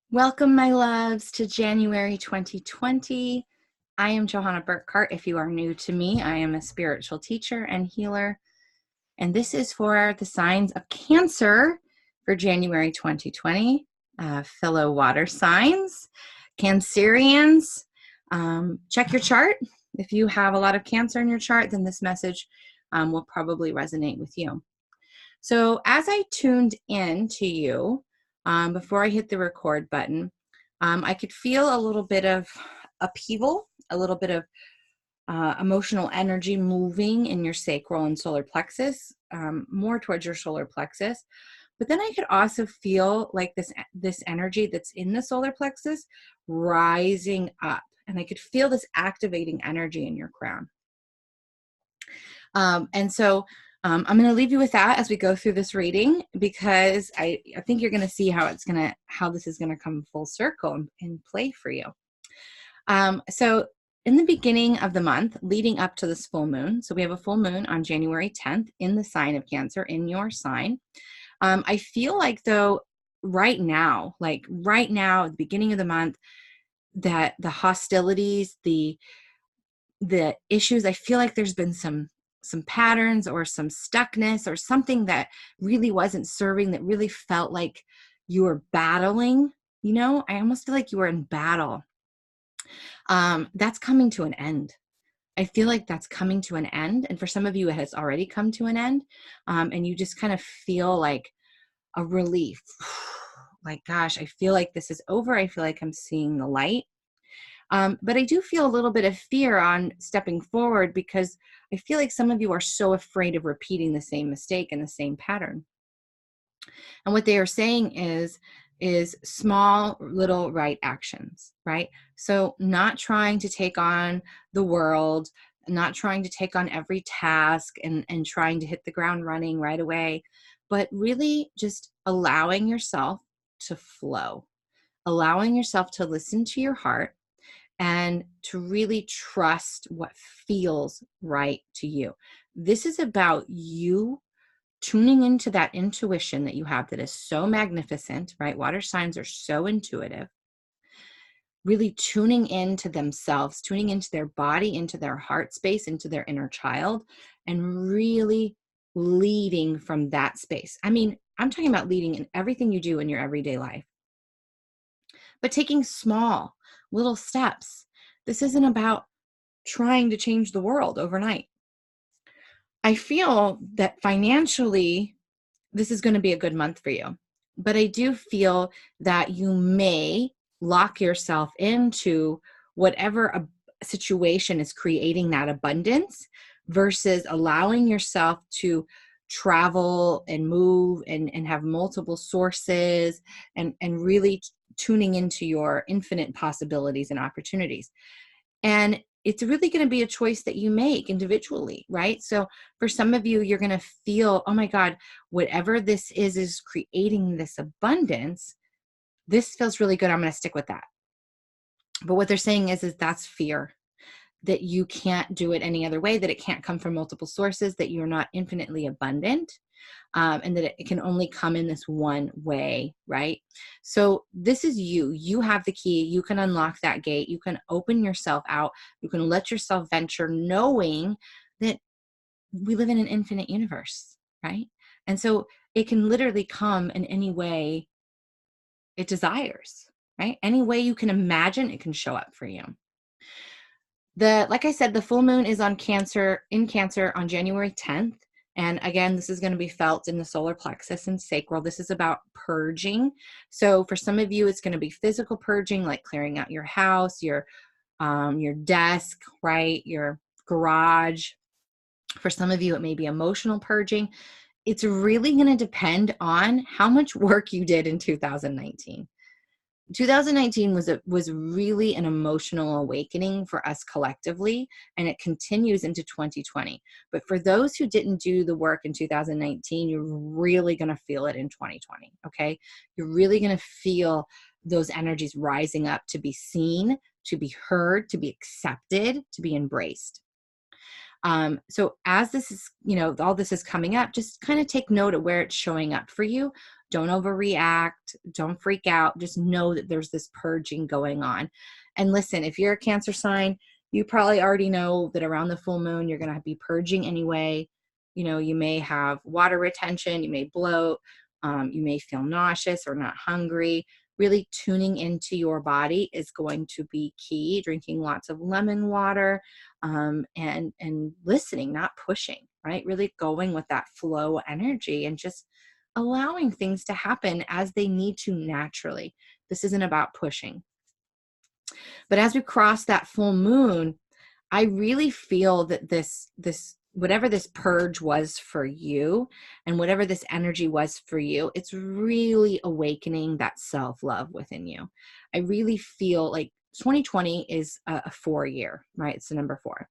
Welcome, my loves, to January 2020. I am Johanna Burkhardt. If you are new to me, I am a spiritual teacher and healer. And this is for the signs of Cancer for January 2020. Fellow water signs, Cancerians, check your chart. If you have a lot of Cancer in your chart, then this message will probably resonate with you. So as I tuned in to you, before I hit the record button, I could feel a little bit of upheaval, a little bit of emotional energy moving in your sacral and solar plexus, more towards your solar plexus. But then I could also feel like this energy that's in the solar plexus rising up. And I could feel this activating energy in your crown. I'm going to leave you with that as we go through this reading, because I think you're going to see how this is going to come full circle and play for you. So in the beginning of the month, leading up to this full moon, so we have a full moon on January 10th in the sign of Cancer, in your sign. I feel like, though, right now, at the beginning of the month, that the hostilities, the issues, I feel like there's been some patterns or some stuckness or something that really wasn't serving, that really felt like you were battling. I almost feel like you were in battle. That's coming to an end. I feel like that's coming to an end. And for some of you, it has already come to an end. And you just kind of feel like a relief. Like, gosh, I feel like this is over. I feel like I'm seeing the light. But I do feel a little bit of fear on stepping forward, because I feel like some of you are so afraid of repeating the same mistake and the same pattern. And what they are saying is small little right actions, right? So not trying to take on the world, not trying to take on every task and trying to hit the ground running right away, but really just allowing yourself to flow, allowing yourself to listen to your heart, and to really trust what feels right to you. This is about you tuning into that intuition that you have that is so magnificent, right? Water signs are so intuitive. Really tuning into themselves, tuning into their body, into their heart space, into their inner child, and really leading from that space. I mean, I'm talking about leading in everything you do in your everyday life, but taking small little steps. This isn't about trying to change the world overnight. I feel that financially, this is going to be a good month for you, but I do feel that you may lock yourself into whatever a situation is creating that abundance, versus allowing yourself to travel and move and have multiple sources and really tuning into your infinite possibilities and opportunities. And it's really going to be a choice that you make individually, right? So for some of you, you're going to feel, oh my God, whatever this is creating this abundance. This feels really good. I'm going to stick with that. But what they're saying is that's fear, that you can't do it any other way, that it can't come from multiple sources, that you're not infinitely abundant, and that it can only come in this one way, right? So this is you. You have the key. You can unlock that gate. You can open yourself out. You can let yourself venture, knowing that we live in an infinite universe, right? And so it can literally come in any way it desires, right? Any way you can imagine, it can show up for you. Like I said, the full moon is in Cancer on January 10th. And again, this is going to be felt in the solar plexus and sacral. This is about purging. So for some of you, it's going to be physical purging, like clearing out your house, your desk, right? Your garage. For some of you, it may be emotional purging. It's really going to depend on how much work you did in 2019. 2019 was really an emotional awakening for us collectively, and it continues into 2020. But for those who didn't do the work in 2019, you're really going to feel it in 2020, okay? You're really going to feel those energies rising up to be seen, to be heard, to be accepted, to be embraced. So as this is, all this is coming up, just kind of take note of where it's showing up for you. Don't overreact. Don't freak out. Just know that there's this purging going on. And listen, if you're a Cancer sign, you probably already know that around the full moon, you're going to be purging anyway. You may have water retention, you may bloat, you may feel nauseous or not hungry. Really tuning into your body is going to be key. Drinking lots of lemon water, and listening, not pushing, right? Really going with that flow energy and just allowing things to happen as they need to naturally. This isn't about pushing. But as we cross that full moon, I really feel that this whatever this purge was for you and whatever this energy was for you, it's really awakening that self-love within you. I really feel like 2020 is a 4-year, right? It's the number 4.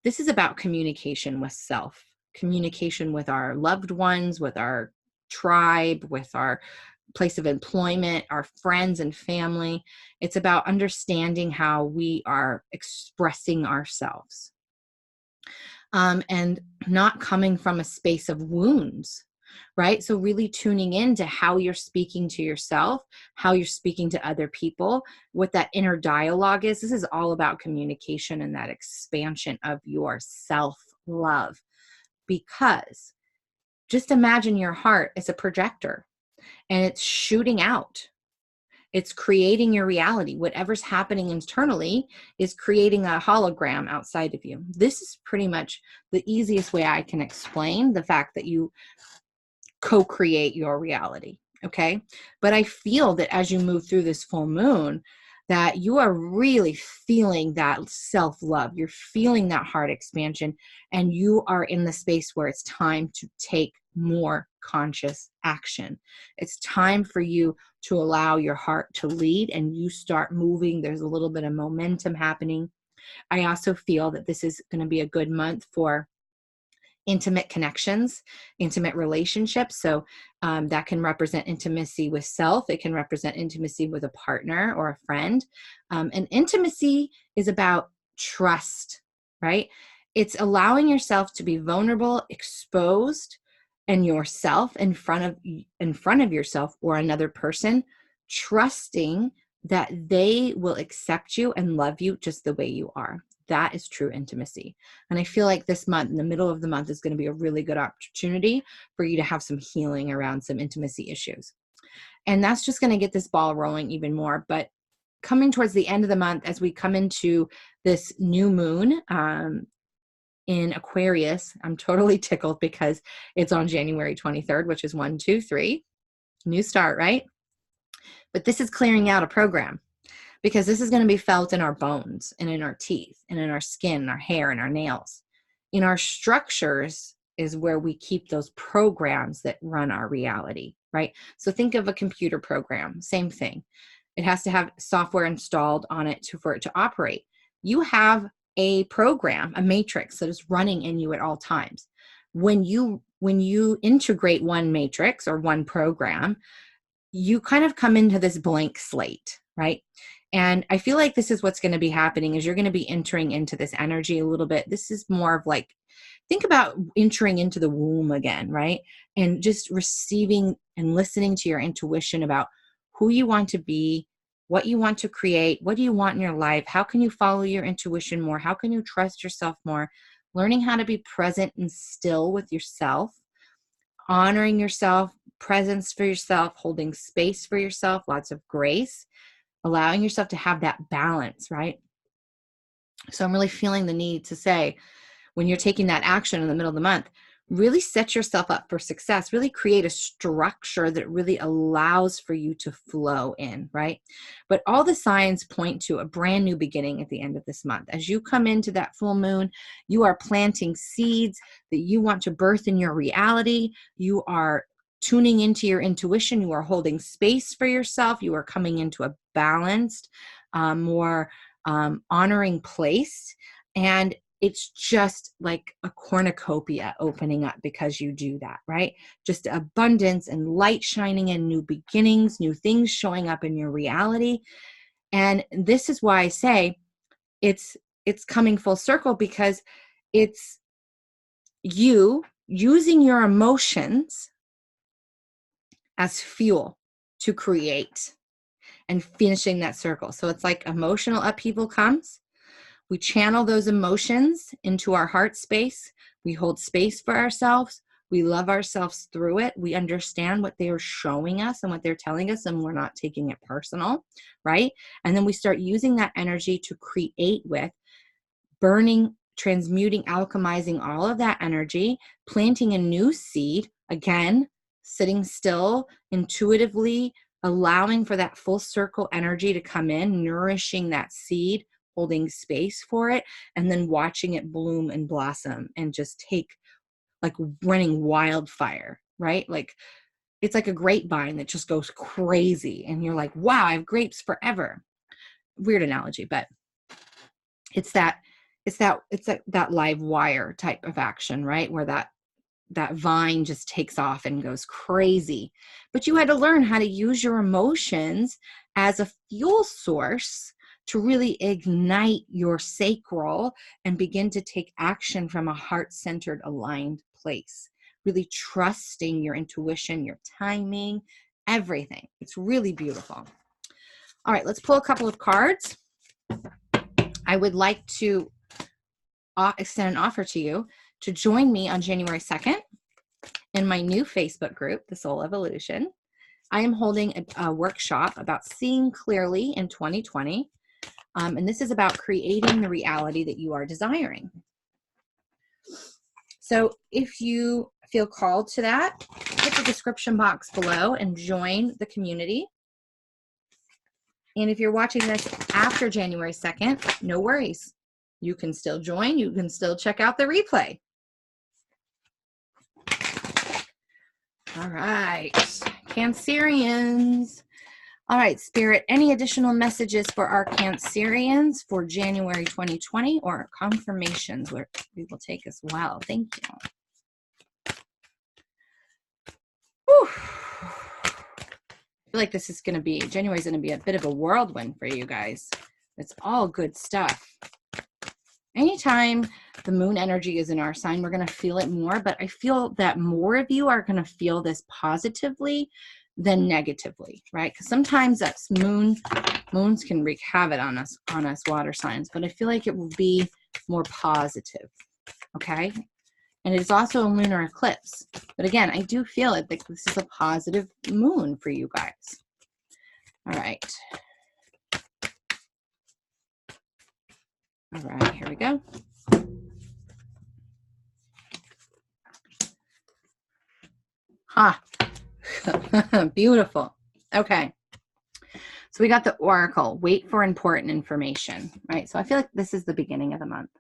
This is about communication with self, communication with our loved ones, with our tribe, with our place of employment, our friends and family. It's about understanding how we are expressing ourselves, and not coming from a space of wounds, right? So really tuning into how you're speaking to yourself, how you're speaking to other people, what that inner dialogue is. This is all about communication and that expansion of your self-love. Because just imagine your heart as a projector and it's shooting out. It's creating your reality. Whatever's happening internally is creating a hologram outside of you. This is pretty much the easiest way I can explain the fact that you co-create your reality. Okay. But I feel that as you move through this full moon, that you are really feeling that self-love. You're feeling that heart expansion, and you are in the space where it's time to take more conscious action. It's time for you to allow your heart to lead and you start moving. There's a little bit of momentum happening. I also feel that this is going to be a good month for intimate connections, intimate relationships. So that can represent intimacy with self. It can represent intimacy with a partner or a friend. And intimacy is about trust, right? It's allowing yourself to be vulnerable, exposed, and yourself in front of yourself or another person, trusting that they will accept you and love you just the way you are. That is true intimacy. And I feel like this month, in the middle of the month, is going to be a really good opportunity for you to have some healing around some intimacy issues. And that's just going to get this ball rolling even more. But coming towards the end of the month, as we come into this new moon in Aquarius, I'm totally tickled because it's on January 23rd, which is 1, 2, 3. New start, right? But this is clearing out a program, because this is going to be felt in our bones and in our teeth and in our skin, and our hair and our nails. In our structures is where we keep those programs that run our reality, right? So think of a computer program, same thing. It has to have software installed on it for it to operate. You have a program, a matrix that is running in you at all times. When you integrate one matrix or one program, you kind of come into this blank slate, right? And I feel like this is what's going to be happening, is you're going to be entering into this energy a little bit. This is more of like, think about entering into the womb again, right? And just receiving and listening to your intuition about who you want to be, what you want to create, what do you want in your life, how can you follow your intuition more, how can you trust yourself more, learning how to be present and still with yourself, honoring yourself, presence for yourself, holding space for yourself, lots of grace, allowing yourself to have that balance, right? So I'm really feeling the need to say, when you're taking that action in the middle of the month, really set yourself up for success, really create a structure that really allows for you to flow in, right? But all the signs point to a brand new beginning at the end of this month. As you come into that full moon, you are planting seeds that you want to birth in your reality. You are tuning into your intuition. You are holding space for yourself. You are coming into a balanced, more honoring place. And it's just like a cornucopia opening up because you do that, right? Just abundance and light shining in, new beginnings, new things showing up in your reality. And this is why I say it's coming full circle, because it's you using your emotions as fuel to create and finishing that circle. So it's like emotional upheaval comes. We channel those emotions into our heart space. We hold space for ourselves. We love ourselves through it. We understand what they are showing us and what they're telling us, and we're not taking it personal, right? And then we start using that energy to create with, burning, transmuting, alchemizing all of that energy, planting a new seed, again, sitting still, intuitively, allowing for that full circle energy to come in, nourishing that seed, holding space for it, and then watching it bloom and blossom and just take, like running wildfire, right? Like it's like a grapevine that just goes crazy and you're like, wow, I have grapes forever. Weird analogy, but it's that live wire type of action, right? Where that vine just takes off and goes crazy. But you had to learn how to use your emotions as a fuel source to really ignite your sacral and begin to take action from a heart-centered, aligned place. Really trusting your intuition, your timing, everything. It's really beautiful. All right, let's pull a couple of cards. I would like to extend an offer to you to join me on January 2nd in my new Facebook group, The Soul Evolution. I am holding a workshop about seeing clearly in 2020. And this is about creating the reality that you are desiring. So if you feel called to that, hit the description box below and join the community. And if you're watching this after January 2nd, no worries. You can still join. You can still check out the replay. All right, Cancerians. All right, Spirit, any additional messages for our Cancerians for January 2020 or confirmations where we will take as well? Thank you. Whew. I feel like this is going to be, January is going to be a bit of a whirlwind for you guys. It's all good stuff. Anytime the moon energy is in our sign, we're going to feel it more, but I feel that more of you are going to feel this positively than negatively, right? Because sometimes that's moons can wreak havoc on us water signs, but I feel like it will be more positive, okay? And it is also a lunar eclipse. But again, I do feel it that this is a positive moon for you guys. All right. All right, here we go. Beautiful. Okay. So we got the oracle, wait for important information, right? So I feel like this is the beginning of the month.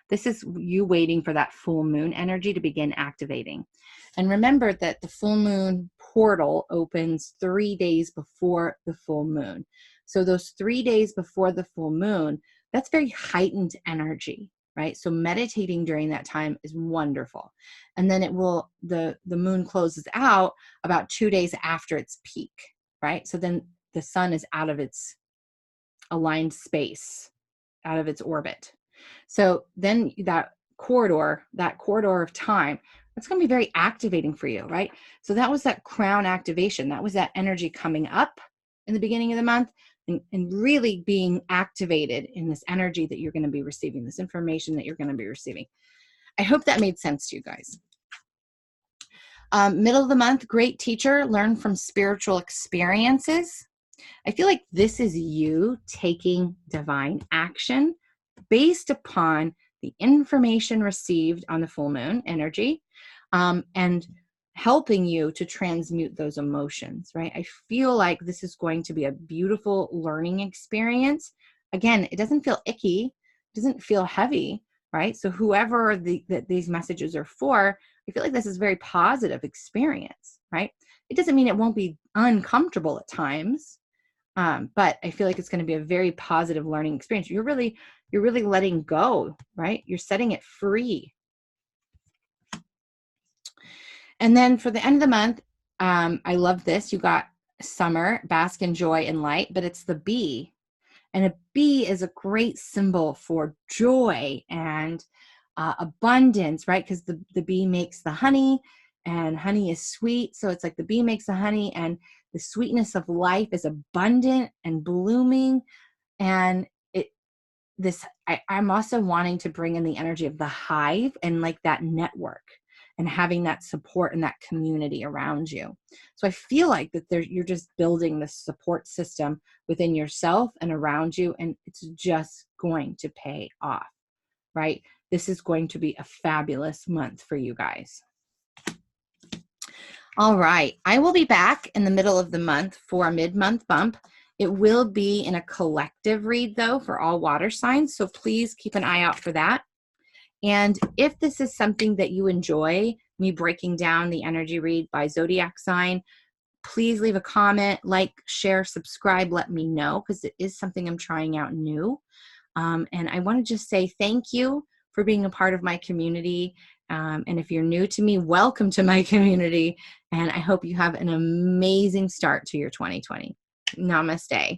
This is you waiting for that full moon energy to begin activating. And remember that the full moon portal opens 3 days before the full moon. So those 3 days before the full moon, that's very heightened energy, right? So meditating during that time is wonderful. And then the moon closes out about 2 days after its peak, right? So then the sun is out of its aligned space, out of its orbit. So then that corridor of time, that's going to be very activating for you, right? So that was that crown activation. That was that energy coming up in the beginning of the month and really being activated in this energy that you're going to be receiving, this information that you're going to be receiving. I hope that made sense to you guys. Middle of the month, great teacher, learn from spiritual experiences. I feel like this is you taking divine action based upon the information received on the full moon energy, and helping you to transmute those emotions, right? I feel like this is going to be a beautiful learning experience. Again, it doesn't feel icky, it doesn't feel heavy, right? So whoever these messages are for, I feel like this is a very positive experience, right? It doesn't mean it won't be uncomfortable at times, but I feel like it's going to be a very positive learning experience. You're really letting go, right? You're setting it free. And then for the end of the month, I love this. You got summer, bask in joy and light, but it's the bee. And a bee is a great symbol for joy and abundance, right? Because the bee makes the honey, and honey is sweet. So it's like the bee makes the honey, and the sweetness of life is abundant and blooming. And I'm also wanting to bring in the energy of the hive and like that network and having that support and that community around you. So I feel like that you're just building this support system within yourself and around you, and it's just going to pay off, right? This is going to be a fabulous month for you guys. All right, I will be back in the middle of the month for a mid-month bump. It will be in a collective read, though, for all water signs, so please keep an eye out for that. And if this is something that you enjoy, me breaking down the energy read by zodiac sign, please leave a comment, like, share, subscribe, let me know, because it is something I'm trying out new. And I want to just say thank you for being a part of my community. And if you're new to me, welcome to my community. And I hope you have an amazing start to your 2020. Namaste.